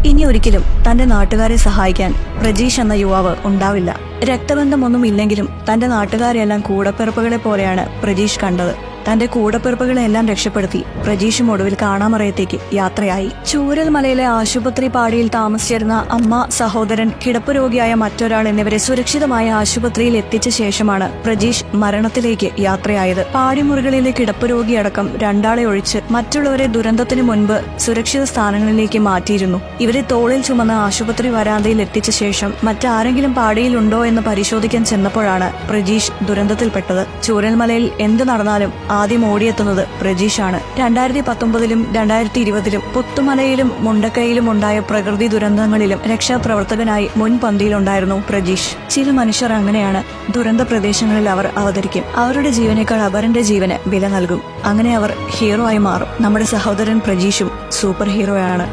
ഇനി ഒരിക്കലും തന്റെ നാട്ടുകാരെ സഹായിക്കാൻ പ്രജീഷ് എന്ന യുവാവ് ഉണ്ടാവില്ല. രക്തബന്ധമൊന്നും ഇല്ലെങ്കിലും തന്റെ നാട്ടുകാരെയെല്ലാം കൂടപ്പിറപ്പുകളെ പോലെയാണ് പ്രജീഷ് കണ്ടത്. തന്റെ കൂടപ്പിറപ്പുകളെല്ലാം രക്ഷപ്പെടുത്തി പ്രജീഷും ഒടുവിൽ കാണാമറയത്തേക്ക് യാത്രയായി. ചൂരൽമലയിലെ ആശുപത്രി പാടിയിൽ താമസിച്ചിരുന്ന അമ്മ, സഹോദരൻ, കിടപ്പ് രോഗിയായ മറ്റൊരാൾ എന്നിവരെ സുരക്ഷിതമായ ആശുപത്രിയിൽ എത്തിച്ച ശേഷമാണ് പ്രജീഷ് മരണത്തിലേക്ക് യാത്രയായത്. പാടിമുറികളിലെ കിടപ്പ് രോഗിയടക്കം രണ്ടാളെ ഒഴിച്ച് മറ്റുള്ളവരെ ദുരന്തത്തിന് മുൻപ് സുരക്ഷിത സ്ഥാനങ്ങളിലേക്ക് മാറ്റിയിരുന്നു. ഇവരെ തോളിൽ ചുമന്ന് ആശുപത്രി വരാന്തയിൽ എത്തിച്ച ശേഷം മറ്റാരെങ്കിലും പാടിയിലുണ്ടോ എന്ന് പരിശോധിക്കാൻ ചെന്നപ്പോഴാണ് പ്രജീഷ് ദുരന്തത്തിൽപ്പെട്ടത്. ചൂരൽമലയിൽ എന്ത് നടന്നാലും ആദ്യം ഓടിയെത്തുന്നത് പ്രജീഷാണ്. 2019-ലും 2020-ലും പുത്തുമലയിലും മുണ്ടക്കയിലും ഉണ്ടായ പ്രകൃതി ദുരന്തങ്ങളിലും രക്ഷാപ്രവർത്തകനായി മുൻപന്തിയിലുണ്ടായിരുന്നു പ്രജീഷ്. ചില മനുഷ്യർ അങ്ങനെയാണ്. ദുരന്ത പ്രദേശങ്ങളിൽ അവർ അവതരിക്കും. അവരുടെ ജീവനേക്കാൾ അവരുടെ ജീവന് വില നൽകും. അങ്ങനെ അവർ ഹീറോ ആയി മാറും. നമ്മുടെ സഹോദരൻ പ്രജീഷും സൂപ്പർ ഹീറോയാണ്.